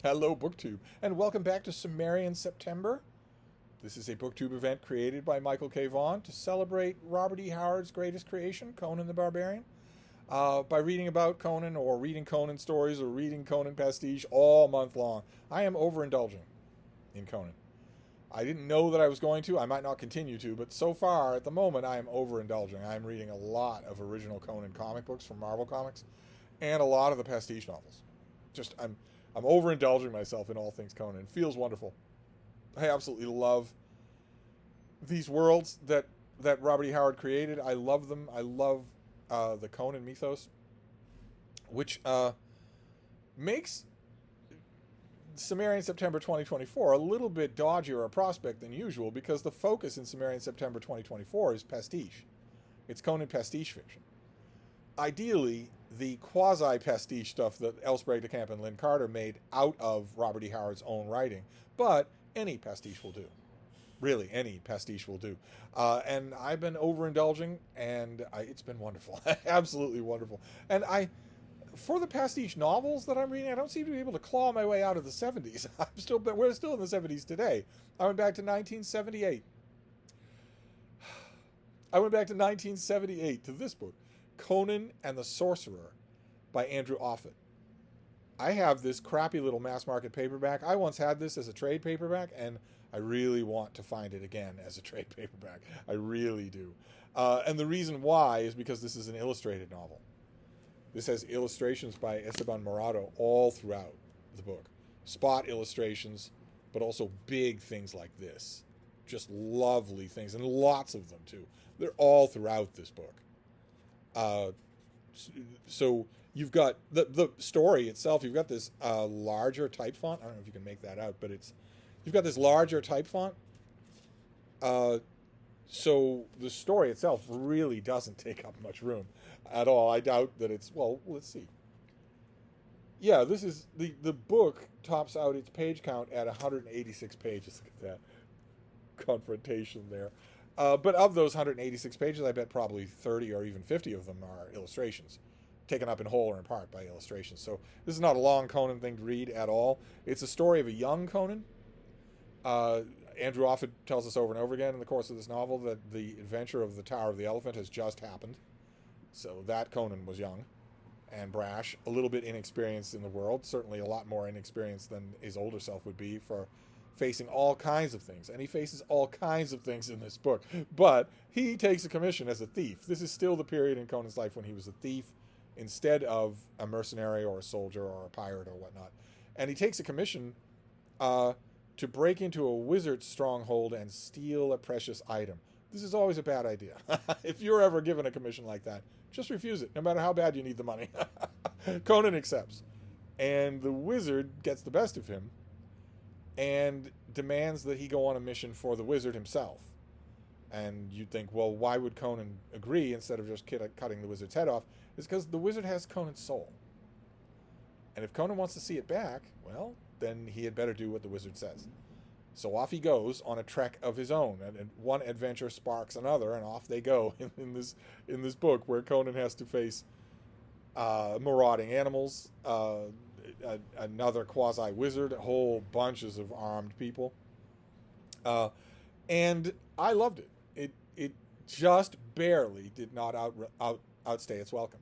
Hello, BookTube, and welcome back to Cimmerian September. This is a BookTube event created by Michael K. Vaughan to celebrate Robert E. Howard's greatest creation, Conan the Barbarian, by reading about Conan or reading Conan stories or reading Conan pastiche all month long. I am overindulging in Conan. I didn't know that I was going to. I might not continue to, but so far, at the moment, I am overindulging. I'm reading a lot of original Conan comic books from Marvel Comics and a lot of the pastiche novels. I'm overindulging myself in all things Conan. It feels wonderful. I absolutely love these worlds that Robert E. Howard created. I love them. I love the Conan mythos, which makes Cimmerian September 2024 a little bit dodgier a prospect than usual because the focus in Cimmerian September 2024 is pastiche. It's Conan pastiche fiction. Ideally, the quasi-pastiche stuff that Elsbreg de Camp and Lynn Carter made out of Robert E. Howard's own writing, but any pastiche will do. Really, any pastiche will do. And I've been overindulging, and it's been wonderful. Absolutely wonderful. And for the pastiche novels that I'm reading, I don't seem to be able to claw my way out of the 70s. We're still in the 70s today. I went back to 1978. I went back to 1978 to this book, Conan and the Sorcerer by Andrew Offutt. I have this crappy little mass market paperback. I once had this as a trade paperback, and I really want to find it again as a trade paperback. I really do. And the reason why is because this is an illustrated novel. This has illustrations by Esteban Morato all throughout the book. Spot illustrations, but also big things like this. Just lovely things, and lots of them, too. They're all throughout this book. So you've got the story itself. You've got this larger type font. I don't know if you can make that out, but you've got this larger type font. So the story itself really doesn't take up much room at all. I doubt that well, let's see. Yeah, this is the book tops out its page count at 186 pages. Look at that confrontation there. But of those 186 pages, I bet probably 30 or even 50 of them are illustrations, taken up in whole or in part by illustrations. So this is not a long Conan thing to read at all. It's a story of a young Conan. Andrew Offutt tells us over and over again in the course of this novel that the adventure of the Tower of the Elephant has just happened. So that Conan was young and brash, a little bit inexperienced in the world, certainly a lot more inexperienced than his older self would be for facing all kinds of things. And he faces all kinds of things in this book. But he takes a commission as a thief. This is still the period in Conan's life when he was a thief instead of a mercenary or a soldier or a pirate or whatnot. And he takes a commission to break into a wizard's stronghold and steal a precious item. This is always a bad idea. If you're ever given a commission like that, just refuse it, no matter how bad you need the money. Conan accepts. And the wizard gets the best of him and demands that he go on a mission for the wizard himself. And you'd think, well, why would Conan agree instead of just cutting the wizard's head off? It's because the wizard has Conan's soul. And if Conan wants to see it back, well, then he had better do what the wizard says. So off he goes on a trek of his own, and one adventure sparks another, and off they go in this book where Conan has to face marauding animals, another quasi-wizard, whole bunches of armed people. And I loved it. It just barely did not outstay its welcome.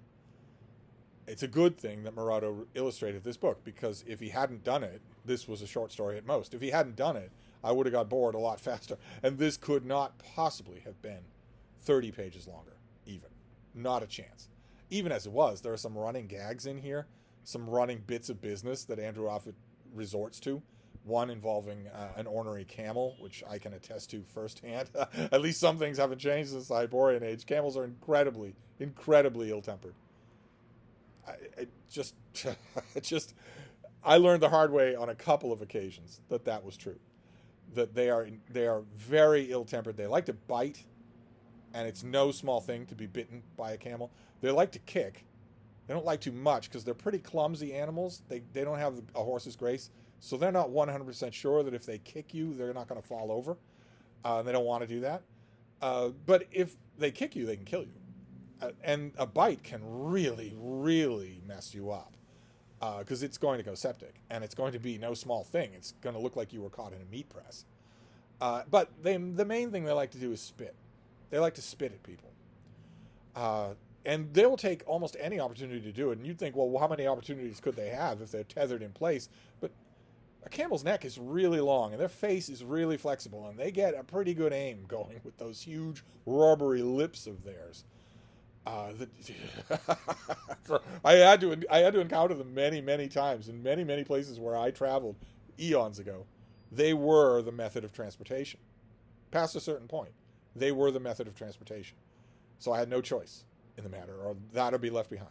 It's a good thing that Morato illustrated this book, because if he hadn't done it, this was a short story at most. If he hadn't done it, I would have got bored a lot faster. And this could not possibly have been 30 pages longer, even. Not a chance. Even as it was, there are some running gags in here, some running bits of business that Andrew Offutt resorts to. One involving an ornery camel, which I can attest to firsthand. At least some things haven't changed since the Hyborian age. Camels are incredibly, incredibly ill-tempered. I learned the hard way on a couple of occasions that was true. That they are very ill-tempered. They like to bite, and it's no small thing to be bitten by a camel. They like to kick. They don't like too much because they're pretty clumsy animals. They don't have a horse's grace, so they're not 100% sure that if they kick you, they're not going to fall over. They don't want to do that. But if they kick you, they can kill you. And a bite can really, really mess you up. because it's going to go septic, and it's going to be no small thing. It's going to look like you were caught in a meat press. But the main thing they like to do is spit. They like to spit at people. And they will take almost any opportunity to do it. And you'd think, well, how many opportunities could they have if they're tethered in place? But a camel's neck is really long, and their face is really flexible, and they get a pretty good aim going with those huge rubbery lips of theirs. So I had to encounter them many times in many places where I traveled eons ago. They were the method of transportation. Past a certain point, they were the method of transportation. So I had no choice in the matter, or that would be left behind.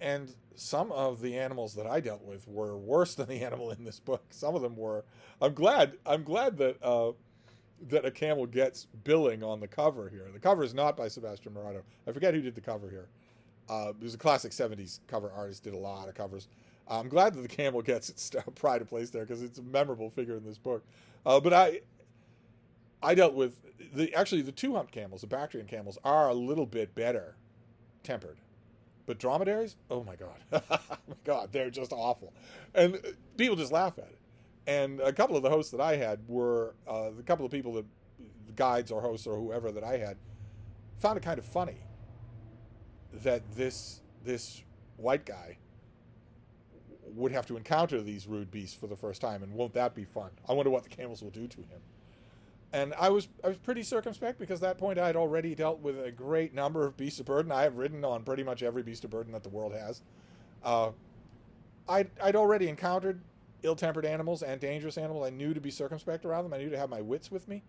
And some of the animals that I dealt with were worse than the animal in this book. Some of them were. I'm glad that that a camel gets billing on the cover here. The cover is not by Sebastian Morato. I forget who did the cover here. It was a classic 70s cover artist, did a lot of covers. I'm glad that the camel gets its pride of place there because it's a memorable figure in this book. But I dealt with the two-humped camels, the Bactrian camels, are a little bit better tempered. But dromedaries, oh my God. Oh my God, they're just awful. And people just laugh at it. And a couple of the hosts that I had were, the couple of people that, guides or hosts or whoever that I had, found it kind of funny that this white guy would have to encounter these rude beasts for the first time, and won't that be fun? I wonder what the camels will do to him. And I was pretty circumspect because at that point I had already dealt with a great number of beasts of burden. I have ridden on pretty much every beast of burden that the world has. I'd already encountered ill-tempered animals and dangerous animals. I knew to be circumspect around them. I knew to have my wits with me.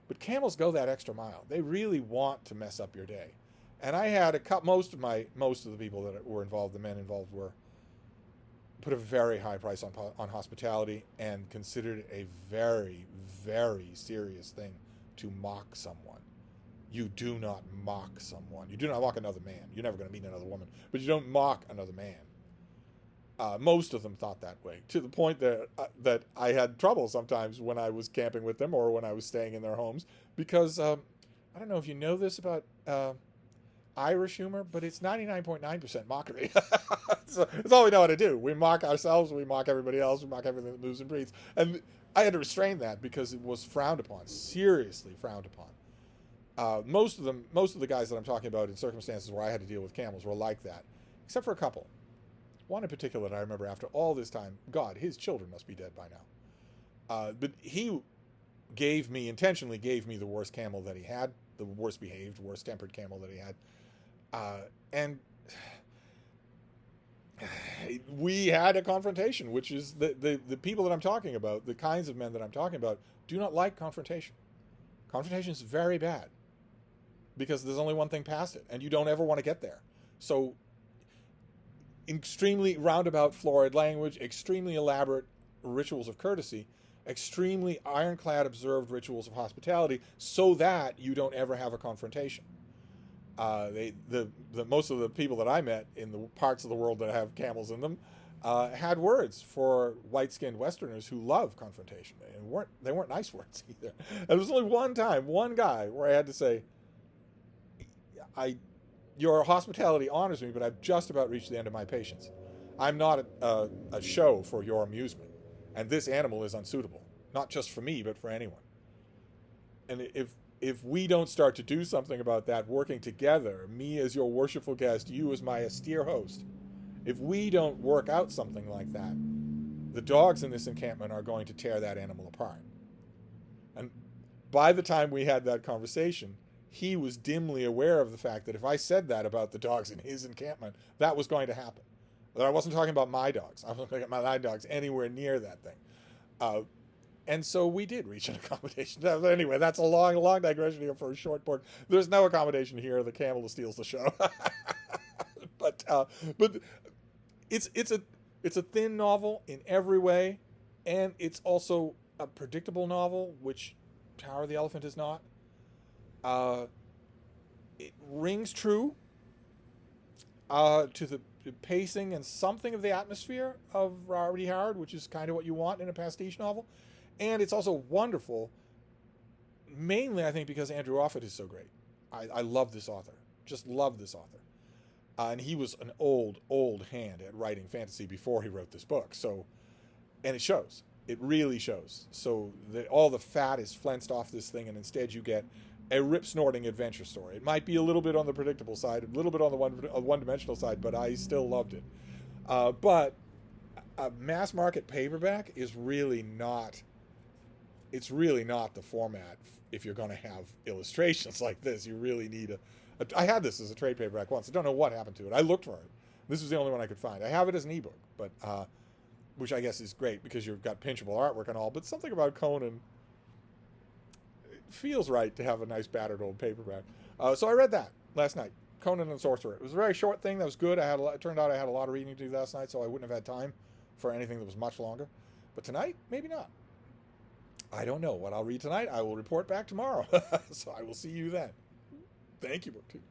But camels go that extra mile. They really want to mess up your day. And I had most of the people that were involved, the men involved, were put a very high price on hospitality and considered it a very, very serious thing to mock someone. You do not mock someone. You do not mock another man. You're never going to meet another woman, but you don't mock another man. Most of them thought that way, to the point that I had trouble sometimes when I was camping with them or when I was staying in their homes, because I don't know if you know this about Irish humor, but it's 99.9% mockery. So it's all we know how to do. We mock ourselves, we mock everybody else, we mock everything that moves and breathes. And I had to restrain that because it was frowned upon, seriously frowned upon. Most of the guys that I'm talking about in circumstances where I had to deal with camels were like that, except for a couple. One in particular that I remember after all this time, God, his children must be dead by now. But he intentionally gave me the worst camel that he had, the worst behaved, worst tempered camel that he had. And we had a confrontation, which is the people that I'm talking about, the kinds of men that I'm talking about, do not like confrontation. Confrontation is very bad because there's only one thing past it, and you don't ever want to get there. So extremely roundabout, florid language, extremely elaborate rituals of courtesy, extremely ironclad observed rituals of hospitality, so that you don't ever have a confrontation. Most of the people that I met in the parts of the world that have camels in them had words for white-skinned Westerners who love confrontation, and they weren't nice words either. And there was only one guy where I had to say, your hospitality honors me, but I've just about reached the end of my patience. I'm not a show for your amusement, and this animal is unsuitable, not just for me, but for anyone. And if we don't start to do something about that, working together, me as your worshipful guest, you as my austere host, if we don't work out something like that, the dogs in this encampment are going to tear that animal apart. And by the time we had that conversation, he was dimly aware of the fact that if I said that about the dogs in his encampment, that was going to happen. That I wasn't talking about my dogs. I wasn't going to get my dogs anywhere near that thing. And so we did reach an accommodation. Anyway, that's a long digression here for a short book. There's no accommodation here. The camel steals the show. But it's a thin novel in every way, and it's also a predictable novel, which Tower of the Elephant is not. It rings true to the pacing and something of the atmosphere of Rarity Howard, which is kind of what you want in a pastiche novel. And it's also wonderful, mainly I think because Andrew Offutt is so great. I love this author. Just love this author. And he was an old hand at writing fantasy before he wrote this book. So, and it shows. It really shows. So all the fat is flensed off this thing, and instead you get a rip-snorting adventure story. It might be a little bit on the predictable side, a little bit on the one-dimensional side, but I still loved it. But a mass market paperback is really not. It's really not the format if you're going to have illustrations like this. You really need I had this as a trade paperback once. I don't know what happened to it. I looked for it. This was the only one I could find. I have it as an ebook, but which I guess is great because you've got pinchable artwork and all. But something about Conan, it feels right to have a nice battered old paperback. So I read that last night. Conan and Sorcerer. It was a very short thing that was good. It turned out I had a lot of reading to do last night, so I wouldn't have had time for anything that was much longer. But tonight, maybe not. I don't know what I'll read tonight. I will report back tomorrow. So I will see you then. Thank you, BookTube.